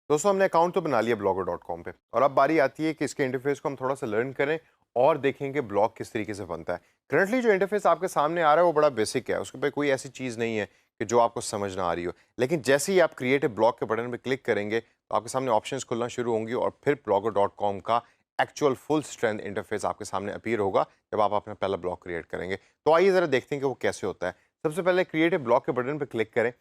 दोस्तों हमने अकाउंट तो बना लिया blogger.com पे और अब बारी आती है कि इसके इंटरफेस को हम थोड़ा सा लर्न करें और देखें कि ब्लॉग किस तरीके से बनता है। करंटली जो इंटरफेस आपके सामने आ रहा है वो बड़ा बेसिक है, उसके पे कोई ऐसी चीज़ नहीं है कि जो आपको समझ ना आ रही हो। लेकिन जैसे ही आप क्रिएट ए ब्लॉग के बटन पे क्लिक करेंगे तो आपके सामने ऑप्शंस खुलना शुरू होंगी और फिर blogger.com का एक्चुअल फुल स्ट्रेंथ इंटरफेस आपके सामने अपीयर होगा जब आप अपना पहला ब्लॉग क्रिएट करेंगे। तो आइए ज़रा देखते हैं कि वो कैसे होता है। सबसे पहले क्रिएट ए ब्लॉग के बटन पर क्लिक करें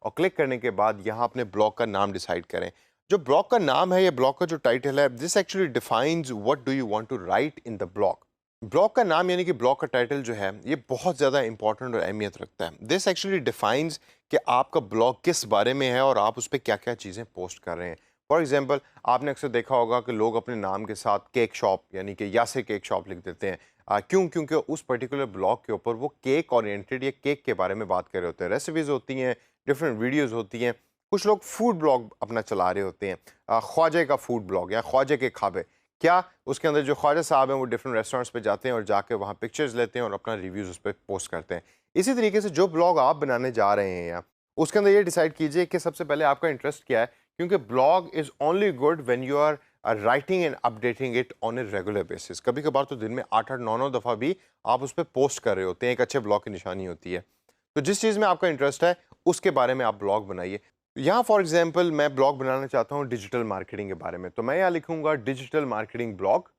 और क्लिक करने के बाद यहाँ अपने ब्लॉग का नाम डिसाइड करें। जो ब्लॉग का नाम है या ब्लॉग का जो टाइटल है, this actually defines what do you want to write in the blog. Blog का नाम यानी कि ब्लॉग का टाइटल जो है ये बहुत ज़्यादा इंपॉर्टेंट और अहमियत रखता है। दिस एक्चुअली डिफाइंस कि आपका ब्लॉग किस बारे में है और आप उस पर क्या क्या चीज़ें पोस्ट कर रहे हैं। फॉर एग्जाम्पल, आपने अक्सर देखा होगा कि लोग अपने नाम के साथ केक शॉप यानी कि यासिर केक शॉप लिख देते हैं। क्योंकि उस पर्टिकुलर ब्लॉग के ऊपर वो केक ओरिएंटेड या केक के बारे में बात कर रहे होते हैं। रेसिपीज़ होती हैं, डिफरेंट वीडियोज़ होती हैं। कुछ लोग फूड ब्लॉग अपना चला रहे होते हैं, ख्वाजे का फूड ब्लॉग या ख्वाजे के खाबे। क्या उसके अंदर जो ख्वाजा साहब हैं वो डिफरेंट रेस्टोरेंट्स पे जाते हैं और जाके वहाँ पिक्चर्स लेते हैं और अपना रिव्यूज़ उस पर पोस्ट करते हैं। इसी तरीके से जो ब्लॉग आप बनाने जा रहे हैं या उसके अंदर ये डिसाइड कीजिए कि सबसे पहले आपका इंटरेस्ट क्या है, क्योंकि blog is only good when you are writing and updating it on a regular basis. कभी कभार तो दिन में 8-8 9-9 दफ़ा भी आप उस पर पोस्ट कर रहे होते हैं, एक अच्छे ब्लॉग की निशानी होती है। तो जिस चीज़ में आपका इंटरेस्ट है उसके बारे में आप ब्लॉग बनाइए। यहाँ फॉर एग्जांपल मैं ब्लॉग बनाना चाहता हूँ डिजिटल मार्केटिंग के बारे में, तो मैं यहाँ लिखूंगा digital marketing blog.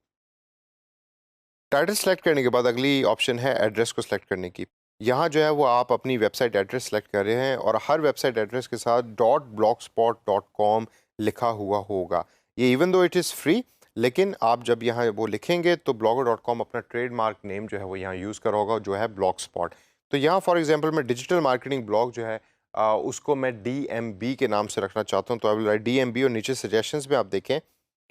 Title select करने के बाद अगली ऑप्शन है एड्रेस को सिलेक्ट करने की। यहाँ जो है वो आप अपनी वेबसाइट एड्रेस सेलेक्ट कर रहे हैं और हर वेबसाइट एड्रेस के साथ .blogspot.com लिखा हुआ होगा। ये even though it is free, लेकिन आप जब यहाँ वो लिखेंगे तो blogger.com अपना ट्रेडमार्क नेम जो है वो यहाँ यूज़ करा होगा, जो है ब्लॉग स्पॉट। तो यहाँ फॉर एग्जांपल मैं डिजिटल मार्केटिंग ब्लॉग जो है उसको मैं DMB के नाम से रखना चाहता हूँ। तो आई विल राइट DMB और नीचे सजेशंस में आप देखें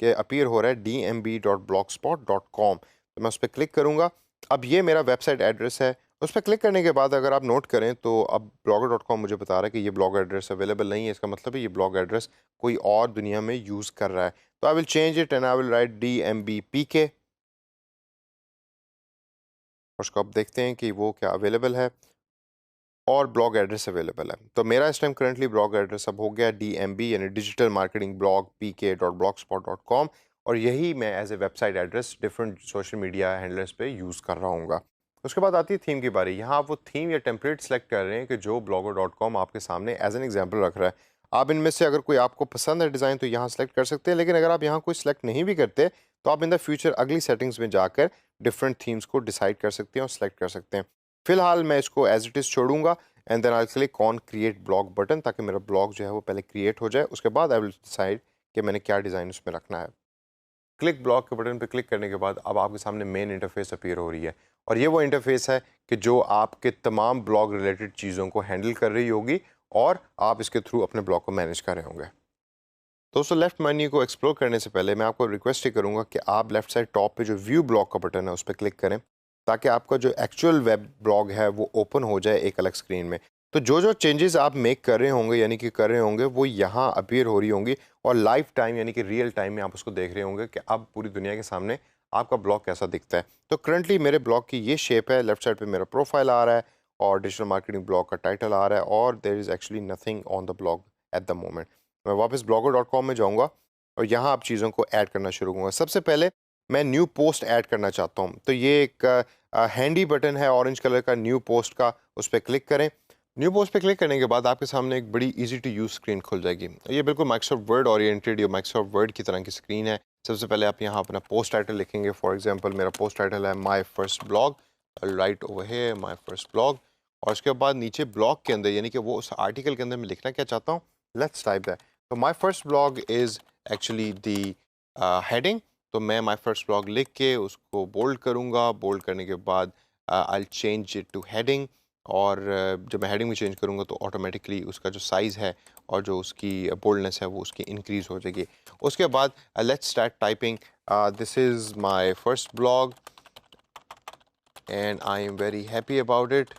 कि अपीयर हो रहा है dmb.blogspot.com। तो मैं उस पर क्लिक करूँगा। अब ये मेरा वेबसाइट एड्रेस है। उस पर क्लिक करने के बाद अगर आप नोट करें तो अब blogger.com मुझे बता रहा है कि ये ब्लॉग एड्रेस अवेलेबल नहीं है। इसका मतलब है ये ब्लॉग एड्रेस कोई और दुनिया में यूज़ कर रहा है। तो I will change it and I will write DMBPK। उसको अब देखते हैं कि वो क्या अवेलेबल है और ब्लॉग एड्रेस अवेलेबल है। तो मेरा इस टाइम करंटली ब्लॉग एड्रेस अब हो गया DMB यानी डिजिटल मार्केटिंग ब्लॉग pk.blogspot.com, और यही मैं as a website address different social media handlers पे यूज़ कर रहा हूँ। उसके बाद आती है थीम की बारी। यहाँ आप वो थीम या टेम्पलेट सेलेक्ट कर रहे हैं कि जो blogger.com आपके सामने एज एन एग्जाम्पल रख रहा है। आप इनमें से अगर कोई आपको पसंद है डिज़ाइन तो यहाँ सेलेक्ट कर सकते हैं, लेकिन अगर आप यहाँ कोई सेलेक्ट नहीं भी करते तो आप इन द फ्यूचर अगली सेटिंग्स में जाकर डिफरेंट थीम्स को डिसाइड कर सकते हैं और सेलेक्ट कर सकते हैं। फिलहाल मैं इसको एज इट इज़ छोड़ूंगा and then I click on create blog button, ताकि मेरा ब्लॉग जो है वो पहले क्रिएट हो जाए। उसके बाद आई विल डिसाइड कि मैंने क्या डिज़ाइन उसमें रखना है। क्लिक ब्लॉग के बटन पे क्लिक करने के बाद अब आपके सामने मेन इंटरफेस अपीयर हो रही है और ये वो इंटरफेस है कि जो आपके तमाम ब्लॉग रिलेटेड चीज़ों को हैंडल कर रही होगी और आप इसके थ्रू अपने ब्लॉग को मैनेज कर रहे होंगे। दोस्तों, लेफ्ट मेन्यू को एक्सप्लोर करने से पहले मैं आपको रिक्वेस्ट ही करूंगा कि आप लेफ्ट साइड टॉप पे जो व्यू ब्लॉग का बटन है उस पर क्लिक करें, ताकि आपका जो एक्चुअल वेब ब्लॉग है वो ओपन हो जाए एक अलग स्क्रीन में। तो जो जो चेंजेस आप मेक कर रहे होंगे यानी कि कर रहे होंगे वो यहाँ अपीयर हो रही होंगी और लाइव टाइम यानी कि रियल टाइम में आप उसको देख रहे होंगे कि अब पूरी दुनिया के सामने आपका ब्लॉग कैसा दिखता है। तो करंटली मेरे ब्लॉग की ये शेप है। लेफ्ट साइड पे मेरा प्रोफाइल आ रहा है और डिजिटल मार्केटिंग ब्लॉग का टाइटल आ रहा है और there is actually nothing on the blog at the moment. मैं वापस blogger.com में जाऊँगा और यहाँ आप चीज़ों को ऐड करना शुरू करूँगा। सबसे पहले मैं न्यू पोस्ट ऐड करना चाहता हूँ, तो ये एक हैंडी बटन है ऑरेंज कलर का न्यू पोस्ट का, उस पर क्लिक करें। न्यू पोस्ट पे क्लिक करने के बाद आपके सामने एक बड़ी इजी टू यूज़ स्क्रीन खुल जाएगी। ये बिल्कुल माइक्रोसॉफ्ट वर्ड ओरिएंटेड या माइक्रोसॉफ्ट वर्ड की तरह की स्क्रीन है। सबसे पहले आप यहाँ अपना पोस्ट टाइटल लिखेंगे। फॉर एग्जांपल मेरा पोस्ट टाइटल है my first blog, right over here my first blog. और उसके बाद नीचे ब्लॉग के अंदर यानी कि वो उस आर्टिकल के अंदर मैं लिखना क्या चाहता हूँ, लेट्स टाइप दैट। तो my first blog is actually the heading. तो मैं माय फर्स्ट ब्लॉग लिख के उसको बोल्ड करूँगा। बोल्ड करने के बाद I change it two heading, और जब मैं हेडिंग में चेंज करूँगा तो ऑटोमेटिकली उसका जो साइज़ है और जो उसकी बोल्डनेस है वो उसकी इंक्रीज़ हो जाएगी। उसके बाद let's start typing this is my first blog and I am very happy about it.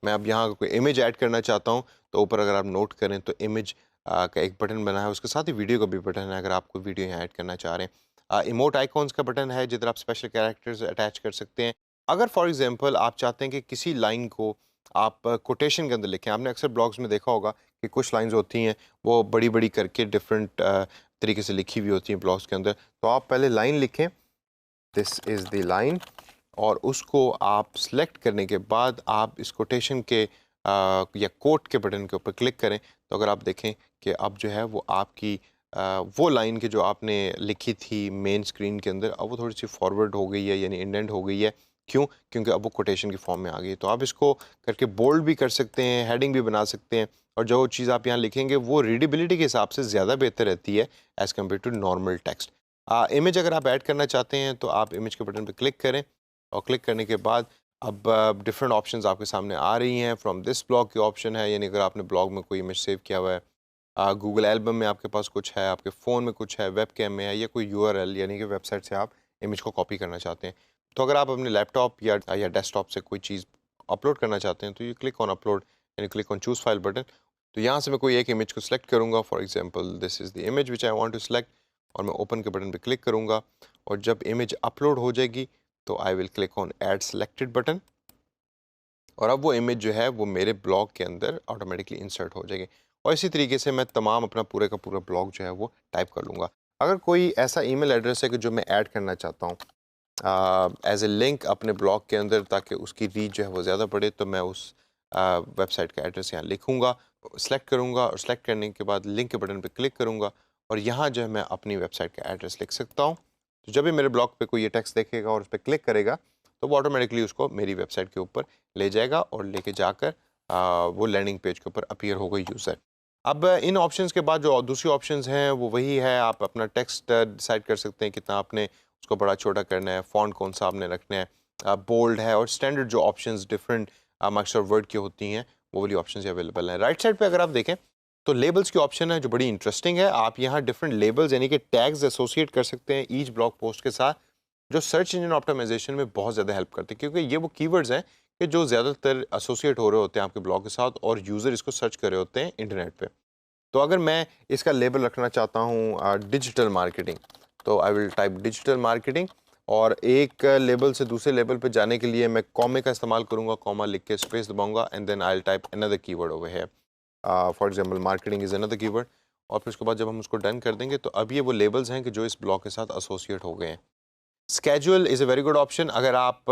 मैं अब यहाँ कोई इमेज ऐड करना चाहता हूँ तो ऊपर अगर आप नोट करें तो इमेज का एक बटन बना है, उसके साथ ही वीडियो का भी बटन है अगर आप कोई वीडियो यहाँ ऐड करना चाह रहे हैं। इमोट आइकॉन्स का बटन है जिधर आप स्पेशल कैरेक्टर्स अटैच कर सकते हैं। अगर फॉर एग्जांपल आप चाहते हैं कि किसी लाइन को आप कोटेशन के अंदर लिखें। आपने अक्सर ब्लॉग्स में देखा होगा कि कुछ लाइंस होती हैं वो बड़ी बड़ी करके डिफरेंट तरीके से लिखी हुई होती हैं ब्लॉग्स के अंदर। तो आप पहले लाइन लिखें, दिस इज़ द लाइन, और उसको आप सेलेक्ट करने के बाद आप इस कोटेशन के या कोट के बटन के ऊपर क्लिक करें। तो अगर आप देखें कि अब जो है वो आपकी वो लाइन के जो आपने लिखी थी मेन स्क्रीन के अंदर, अब वो थोड़ी सी फॉरवर्ड हो गई है, यानी इंडेंट हो गई है। क्यों? क्योंकि अब वो कोटेशन की फॉर्म में आ गई है। तो आप इसको करके बोल्ड भी कर सकते हैं, हेडिंग भी बना सकते हैं, और जो चीज़ आप यहाँ लिखेंगे वो रीडेबिलिटी के हिसाब से ज़्यादा बेहतर रहती है as compare to normal text. Image अगर आप ऐड करना चाहते हैं तो आप इमेज के बटन पे क्लिक करें, और क्लिक करने के बाद अब डिफरेंट ऑप्शंस आपके सामने आ रही हैं। फ्रॉम दिस ब्लॉग की ऑप्शन है, यानी अगर आपने ब्लॉग में कोई इमेज सेव किया हुआ है, गूगल एल्बम में आपके पास कुछ है, आपके फ़ोन में कुछ है, वेब कैम में है, या कोई यूआरएल यानी कि वेबसाइट से आप इमेज को कॉपी करना चाहते हैं। तो अगर आप अपने लैपटॉप या डेस्कटॉप से कोई चीज़ अपलोड करना चाहते हैं तो यू क्लिक ऑन अपलोड, यानी click on choose file button. तो यहाँ से मैं कोई एक इमेज को सिलेक्ट करूँगा। For example this is the image which I want to select, और मैं ओपन के बटन पे क्लिक करूँगा, और जब इमेज अपलोड हो जाएगी तो I will click on add selected button, और अब वो इमेज जो है वो मेरे ब्लॉग के अंदर ऑटोमेटिकली इंसर्ट हो जाएगी। और इसी तरीके से मैं तमाम अपना पूरे का पूरा ब्लॉग जो है वो टाइप कर लूँगा। अगर कोई ऐसा ईमेल एड्रेस है कि जो मैं ऐड करना चाहता हूँ एज ए लिंक अपने ब्लॉग के अंदर, ताकि उसकी रीच जो है वो ज़्यादा बढ़े, तो मैं उस वेबसाइट का एड्रेस यहाँ लिखूँगा, सेलेक्ट करूँगा, और सेलेक्ट करने के बाद लिंक के बटन पे क्लिक करूँगा, और यहाँ जो है मैं अपनी वेबसाइट का एड्रेस लिख सकता हूँ। तो जब भी मेरे ब्लॉग पे कोई ये टेक्स्ट देखेगा और उस पर क्लिक करेगा, तो वो ऑटोमेटिकली उसको मेरी वेबसाइट के ऊपर ले जाएगा, और लेके जाकर वो लैंडिंग पेज के ऊपर अपीयर होगा यूज़र। अब इन ऑप्शंस के बाद जो दूसरी ऑप्शंस हैं वो वही है, आप अपना टेक्स्ट डिसाइड कर सकते हैं कितना आपने उसको बड़ा छोटा करना है, फ़ॉन्ट कौन सा आपने रखना है, बोल्ड है, और स्टैंडर्ड जो ऑप्शंस डिफरेंट माइक्रोसॉफ्ट वर्ड की होती हैं वो वाली ऑप्शंस अवेलेबल हैं। राइट साइड पे अगर आप देखें तो लेबल्स की ऑप्शन है जो बड़ी इंटरेस्टिंग है। आप यहाँ डिफरेंट लेबल्स यानी कि टैग्स एसोसिएट कर सकते हैं ईच ब्लॉग पोस्ट के साथ, जो सर्च इंजन ऑप्टिमाइजेशन में बहुत ज़्यादा हेल्प करते हैं, क्योंकि ये वो कीवर्ड्स हैं कि जो ज़्यादातर एसोसिएट हो रहे होते हैं आपके ब्लॉग के साथ, और यूज़र इसको सर्च कर रहे होते हैं इंटरनेट पे। तो अगर मैं इसका लेबल रखना चाहता हूँ डिजिटल मार्केटिंग, तो आई विल टाइप डिजिटल मार्केटिंग, और एक लेबल से दूसरे लेबल पे जाने के लिए मैं कॉमे का इस्तेमाल करूँगा, कॉमा लिख के स्पेस दबाऊंगा, and then I will type another keyword over here. For example marketing is another keyword, और फिर उसके बाद जब हम उसको डन कर देंगे तो अब ये वो लेबल्स हैं कि जो इस ब्लॉग के साथ एसोसिएट हो गए हैं। Schedule is a very good option. अगर आप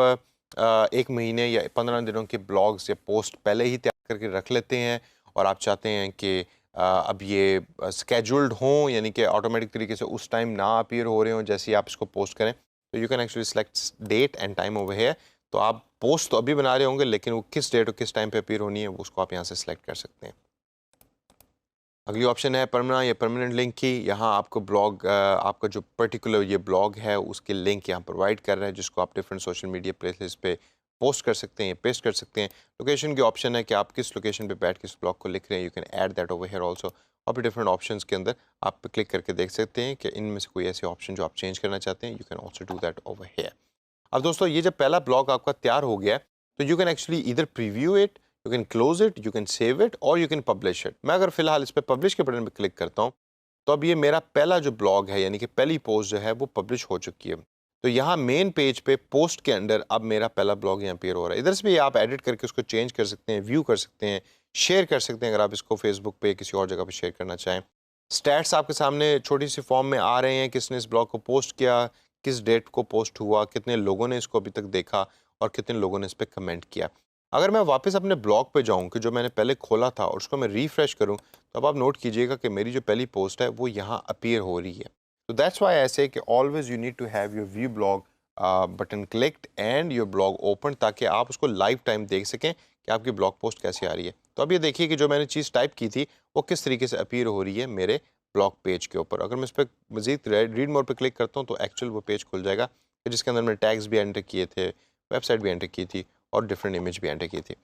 1 महीने या 15 दिनों के ब्लॉग्स या पोस्ट पहले ही तैयार करके रख लेते हैं, और आप चाहते हैं कि अब ये स्केड्यूल्ड हों, यानी कि ऑटोमेटिक तरीके से उस टाइम ना अपीयर हो रहे हों जैसे ही आप इसको पोस्ट करें, तो you can actually select date and time over here. तो आप पोस्ट तो अभी बना रहे होंगे, लेकिन वो किस डेट और किस टाइम पे अपीयर होनी है वो उसको आप यहाँ से सेलेक्ट कर सकते हैं। अगली ऑप्शन है परमानेंट लिंक की। यहाँ आपको ब्लॉग आपका जो पर्टिकुलर ये ब्लॉग है उसके लिंक यहाँ प्रोवाइड कर रहा है, जिसको आप डिफरेंट सोशल मीडिया प्लेलिस्ट पे पोस्ट कर सकते हैं, पेस्ट कर सकते हैं। लोकेशन की ऑप्शन है कि आप किस लोकेशन पे बैठ के इस ब्लॉग को लिख रहे हैं, you can add that over here also. और भी डिफरेंट ऑप्शंस के अंदर आप क्लिक करके देख सकते हैं कि इनमें से कोई ऐसे ऑप्शन जो आप चेंज करना चाहते हैं, you can also do that over here. अब दोस्तों ये जब पहला ब्लॉग आपका तैयार हो गया है, तो यू कैन एक्चुअली इधर preview it, you can close it, you can save it, और यू कैन पब्लिश इट। मैं अगर फिलहाल इस पर पब्लिश के बटन पर क्लिक करता हूँ, तो अब ये मेरा पहला जो ब्लॉग है यानी कि पहली पोस्ट जो है वो पब्लिश हो चुकी है। तो यहाँ मेन पेज पे पोस्ट के अंदर अब मेरा पहला ब्लॉग यहाँ अपीयर हो रहा है। इधर से भी आप एडिट करके उसको चेंज कर सकते हैं, व्यू कर सकते हैं, शेयर कर सकते हैं अगर आप इसको फेसबुक पे किसी और जगह पे शेयर करना चाहें। स्टैट्स आपके सामने छोटी सी फॉर्म में आ रहे हैं, किसने इस ब्लॉग को पोस्ट किया, किस डेट को पोस्ट हुआ, कितने लोगों ने इसको अभी तक देखा, और कितने लोगों ने इस पर कमेंट किया। अगर मैं वापस अपने ब्लॉग पे जाऊं कि जो मैंने पहले खोला था और उसको मैं रिफ्रेश करूं, तो अब आप नोट कीजिएगा कि मेरी जो पहली पोस्ट है वो यहाँ अपीयर हो रही है। तो दैट्स वाई आई से कि always you need to have your view blog button clicked and your blog open, ताकि आप उसको लाइव टाइम देख सकें कि आपकी ब्लॉग पोस्ट कैसे आ रही है। तो अब ये देखिए कि जो मैंने चीज़ टाइप की थी वो किस तरीके से अपीयर हो रही है मेरे ब्लॉग पेज के ऊपर। अगर मैं इस पर मजीद रीड मोर पे क्लिक करता हूँ तो एक्चुअल वो पेज खुल जाएगा, जिसके अंदर मैंने टैग्स भी एंटर किए थे, वेबसाइट भी एंटर की थी, और डिफरेंट इमेज भी एंटर की थी।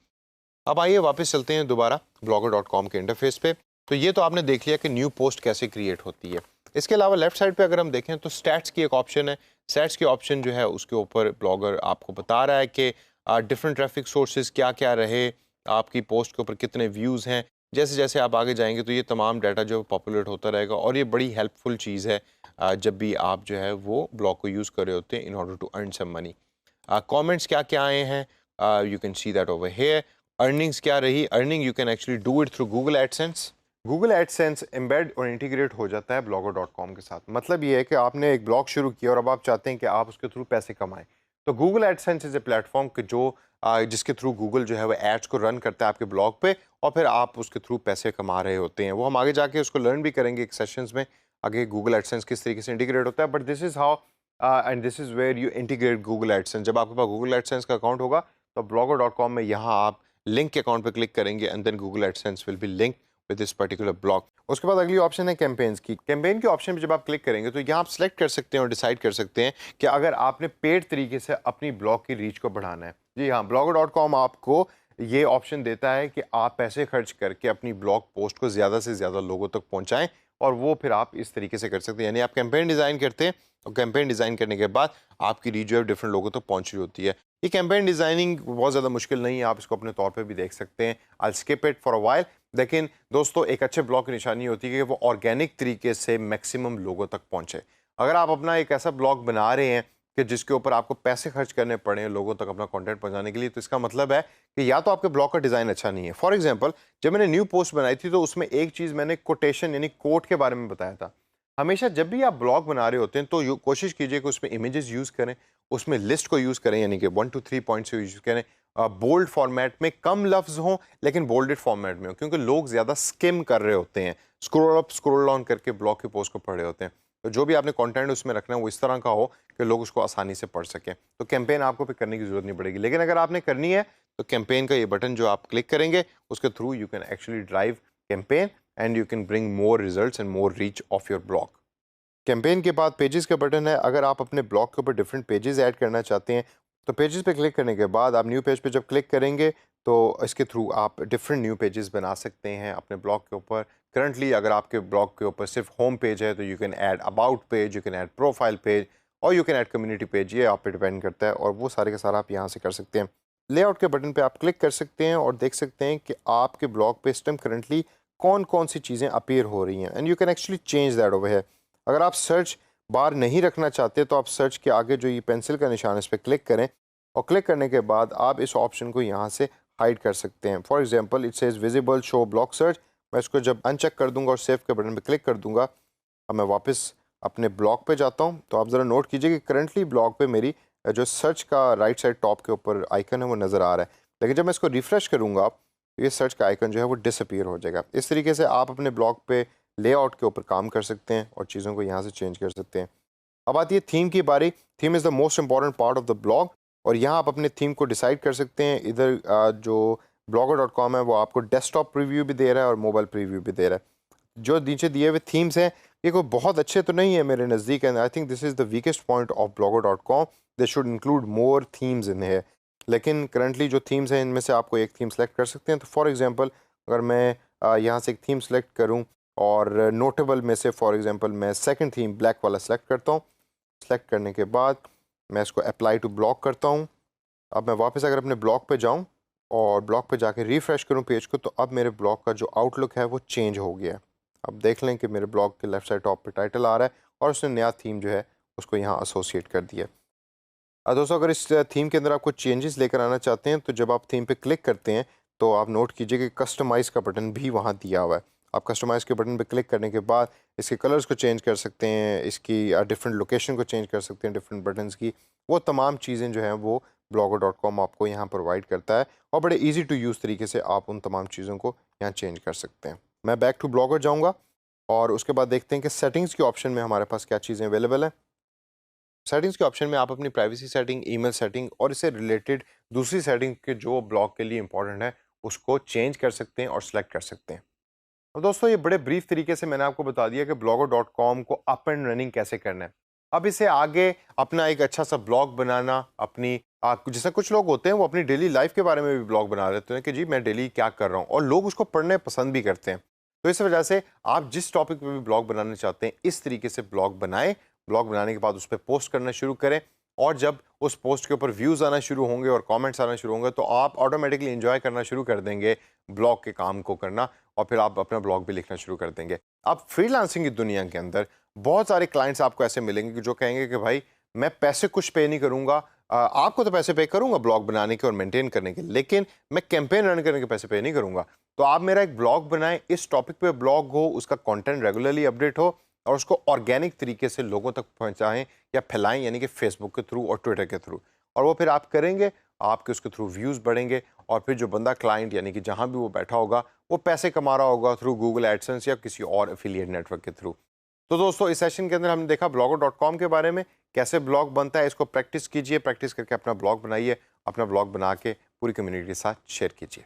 अब आइए वापस चलते हैं दोबारा blogger.com के इंटरफेस पे। तो ये तो आपने देख लिया कि न्यू पोस्ट कैसे क्रिएट होती है। इसके अलावा लेफ्ट साइड पे अगर हम देखें तो स्टैट्स की एक ऑप्शन है। स्टैट्स की ऑप्शन जो है उसके ऊपर ब्लॉगर आपको बता रहा है कि डिफरेंट ट्रैफिक सोर्सेज क्या क्या रहे, आपकी पोस्ट के ऊपर कितने व्यूज़ हैं। जैसे जैसे आप आगे जाएंगे तो ये तमाम डाटा जो पॉपुलेट होता रहेगा, और ये बड़ी हेल्पफुल चीज़ है जब भी आप जो है वो ब्लॉग को यूज़ कर रहे होते हैं in order to earn some money. Comments क्या क्या आए हैं, you can see that over here. Earnings क्या रही? Earning you can actually do it through Google AdSense. Google AdSense embed और इंटीग्रेट हो जाता है blogger.com के साथ। मतलब ये है कि आपने एक ब्लॉग शुरू किया और अब आप चाहते हैं कि आप उसके थ्रू पैसे कमाएं, तो Google AdSense is a platform कि जो जिसके थ्रू गूगल जो है वो एड्स को रन करता है आपके ब्लॉग पे, और फिर आप उसके थ्रू पैसे कमा रहे होते हैं। वो हम आगे जाके उसको लर्न भी करेंगे एक सेशंस में, आगे गूगल एडसेंस किस तरीके से इंटीग्रेट होता है। But this is how and this is where you integrate Google AdSense. जब आपके पास गूगल एडसेंस का अकाउंट होगा तो blogger.com में यहाँ आप लिंक के अकाउंट पे क्लिक करेंगे and then Google AdSense will be link with this particular blog. उसके बाद अगली ऑप्शन है कैंपेन्स की। कैंपेन के ऑप्शन पे जब आप क्लिक करेंगे तो यहाँ आप सेलेक्ट कर सकते हैं और डिसाइड कर सकते हैं कि अगर आपने पेड तरीके से अपनी ब्लॉग की रीच को बढ़ाना है। जी हाँ, blogger.com आपको ये ऑप्शन देता है कि आप पैसे खर्च करके अपनी ब्लॉग पोस्ट को ज़्यादा से ज़्यादा लोगों तक पहुँचाएँ, और वो फिर आप इस तरीके से कर सकते हैं। यानी आप कैंपेन डिज़ाइन करते हैं और कैंपेन डिज़ाइन करने के बाद आपकी रीच जो है डिफरेंट लोगों तक पहुँच रही होती है। ये कैंपेन डिज़ाइनिंग बहुत ज़्यादा मुश्किल नहीं है, आप इसको अपने तौर पे भी देख सकते हैं। I skip it for a while. लेकिन दोस्तों, एक अच्छे ब्लॉग की निशानी होती है कि वो ऑर्गेनिक तरीके से मैक्सिमम लोगों तक पहुंचे। अगर आप अपना एक ऐसा ब्लॉग बना रहे हैं कि जिसके ऊपर आपको पैसे खर्च करने पड़े हैं लोगों तक अपना कंटेंट पहुंचाने के लिए, तो इसका मतलब है कि या तो आपके ब्लॉग का डिज़ाइन अच्छा नहीं है। फॉर एग्जांपल, जब मैंने न्यू पोस्ट बनाई थी तो उसमें एक चीज़ मैंने कोटेशन यानी कोट के बारे में बताया था। हमेशा जब भी आप ब्लॉग बना रहे होते हैं तो कोशिश कीजिए कि उसमें इमेजेस यूज़ करें, उसमें लिस्ट को यूज़ करें, यानी कि 1 to 3 पॉइंट्स यूज़ करें। बोल्ड फॉर्मेट में कम लफ्ज़ हों लेकिन बोल्डेड फॉर्मेट में हो, क्योंकि लोग ज़्यादा स्किम कर रहे होते हैं, स्क्रॉल अप स्क्रॉल डाउन करके ब्लॉग की पोस्ट को पढ़ रहे होते हैं। तो जो भी आपने कंटेंट उसमें रखना है वो इस तरह का हो कि लोग उसको आसानी से पढ़ सकें। तो कैंपेन आपको फिर करने की ज़रूरत नहीं पड़ेगी। लेकिन अगर आपने करनी है तो कैंपेन का ये बटन जो आप क्लिक करेंगे उसके through you can actually drive campaign and you can bring more results and more reach of your blog. Campaign के बाद पेजेस का बटन है। अगर आप अपने ब्लॉग के ऊपर डिफरेंट पेजेस ऐड करना चाहते हैं तो पेजेस पे क्लिक करने के बाद आप न्यू पेज पे जब क्लिक करेंगे तो इसके थ्रू आप डिफरेंट न्यू पेजेस बना सकते हैं अपने ब्लॉग के ऊपर। करंटली अगर आपके ब्लॉग के ऊपर सिर्फ होम पेज है तो you can add about page, you can add profile page और you can add community page. ये आप पे डिपेंड करता है और वो सारे के सारा आप यहाँ से कर सकते हैं। लेआउट के बटन पे आप क्लिक कर सकते हैं और देख सकते हैं कि आपके ब्लॉग पे इस टाइम करंटली कौन कौन सी चीज़ें अपीयर हो रही हैं and you can actually change that over है। अगर आप सर्च बार नहीं रखना चाहते तो आप सर्च के आगे जो ये पेंसिल का निशान है इस पर क्लिक करें और क्लिक करने के बाद आप इस ऑप्शन को यहाँ से हाइड कर सकते हैं। For example it says visible show block search. मैं इसको जब अनचेक कर दूंगा और सेव के बटन पे क्लिक कर दूंगा, अब मैं वापस अपने ब्लॉग पे जाता हूँ तो आप ज़रा नोट कीजिए कि करंटली ब्लॉग पे मेरी जो सर्च का राइट साइड टॉप के ऊपर आइकन है वो नज़र आ रहा है। लेकिन जब मैं इसको रिफ़्रेश करूँगा तो ये सर्च का आइकन जो है वो डिसअपीयर हो जाएगा। इस तरीके से आप अपने ब्लॉग पे लेआउट के ऊपर काम कर सकते हैं और चीज़ों को यहाँ से चेंज कर सकते हैं। अब आती है थीम की बारी। Theme is the most important part of the blog और यहाँ आप अपने थीम को डिसाइड कर सकते हैं। इधर जो blogger.com है वो आपको डेस्कटॉप प्रीव्यू भी दे रहा है और मोबाइल प्रीव्यू भी दे रहा है। जो नीचे दिए हुए थीम्स हैं ये कोई बहुत अच्छे तो नहीं है मेरे नज़दीक, and I think this is the weakest point of blogger.com। They should include more themes इन है। लेकिन करंटली जो थीम्स हैं इनमें से आपको एक थीम सेलेक्ट कर सकते हैं। तो फॉर एग्जांपल अगर मैं यहाँ से एक थीम सेलेक्ट करूँ और नोटेबल में से फॉर एग्जांपल मैं सेकंड थीम ब्लैक वाला सेलेक्ट करता हूँ। सेलेक्ट करने के बाद मैं इसको अप्लाई टू ब्लॉग करता हूँ। अब मैं वापस अगर अपने ब्लॉग पे जाऊँ और ब्लॉग पे जाके रिफ़्रेश करूँ पेज को तो अब मेरे ब्लॉग का जो आउटलुक है वो चेंज हो गया है। अब देख लें कि मेरे ब्लॉग के लेफ़्ट साइड टॉप पे टाइटल आ रहा है और उसने नया थीम जो है उसको यहाँ एसोसिएट कर दिया। दोस्तों, अगर इस थीम के अंदर आप कुछ चेंजेस लेकर आना चाहते हैं तो जब आप थीम पे क्लिक करते हैं तो आप नोट कीजिए कि कस्टमाइज़ का बटन भी वहाँ दिया हुआ है। आप कस्टमाइज़ के बटन पे क्लिक करने के बाद इसके कलर्स को चेंज कर सकते हैं, इसकी डिफरेंट लोकेशन को चेंज कर सकते हैं, डिफरेंट बटन्स की। वो तमाम चीज़ें जो हैं वो blogger.com आपको यहाँ प्रोवाइड करता है और बड़े ईजी टू यूज़ तरीके से आप उन तमाम चीज़ों को यहाँ चेंज कर सकते हैं। मैं बैक टू ब्लॉगर जाऊँगा और उसके बाद देखते हैं कि सेटिंग्स के ऑप्शन में हमारे पास क्या चीज़ें अवेलेबल हैं। सेटिंग्स के ऑप्शन में आप अपनी प्राइवेसी सेटिंग, ईमेल सेटिंग और इससे रिलेटेड दूसरी सेटिंग के जो ब्लॉग के लिए इंपॉर्टेंट है उसको चेंज कर सकते हैं और सेलेक्ट कर सकते हैं। अब दोस्तों, ये बड़े ब्रीफ तरीके से मैंने आपको बता दिया कि blogger.com को अप एंड रनिंग कैसे करना है। अब इसे आगे अपना एक अच्छा सा ब्लॉग बनाना, अपनी जैसे कुछ लोग होते हैं वो अपनी डेली लाइफ के बारे में भी ब्लॉग बना देते हैं कि जी मैं डेली क्या कर रहा हूँ, और लोग उसको पढ़ने पसंद भी करते हैं। तो इस वजह से आप जिस टॉपिक पे भी ब्लॉग बनाना चाहते हैं इस तरीके से ब्लॉग बनाएं। ब्लॉग बनाने के बाद उस पर पोस्ट करना शुरू करें और जब उस पोस्ट के ऊपर व्यूज़ आना शुरू होंगे और कमेंट्स आना शुरू होंगे तो आप ऑटोमेटिकली एंजॉय करना शुरू कर देंगे ब्लॉग के काम को करना, और फिर आप अपना ब्लॉग भी लिखना शुरू कर देंगे। अब फ्रीलांसिंग की दुनिया के अंदर बहुत सारे क्लाइंट्स आपको ऐसे मिलेंगे कि जो कहेंगे कि भाई मैं पैसे कुछ पे नहीं करूंगा, आपको तो पैसे पे करूंगा ब्लॉग बनाने के और मेंटेन करने के, लेकिन मैं कैंपेन रन करने के पैसे पे नहीं करूंगा। तो आप मेरा एक ब्लॉग बनाएं, इस टॉपिक पे ब्लॉग हो, उसका कंटेंट रेगुलरली अपडेट हो और उसको ऑर्गेनिक तरीके से लोगों तक पहुंचाएं या फैलाएं, यानी कि फेसबुक के थ्रू और ट्विटर के थ्रू। और वो फिर आप करेंगे, आपके उसके थ्रू व्यूज़ बढ़ेंगे और फिर जो बंदा क्लाइंट यानी कि जहाँ भी वो बैठा होगा वो पैसे कमा रहा होगा थ्रू गूगल एडसेंस या किसी और एफिलिएट नेटवर्क के थ्रू। तो दोस्तों, इस सेशन के अंदर हमने देखा blogger.com के बारे में, कैसे ब्लॉग बनता है। इसको प्रैक्टिस कीजिए, प्रैक्टिस करके अपना ब्लॉग बनाइए, अपना ब्लॉग बना के पूरी कम्युनिटी के साथ शेयर कीजिए।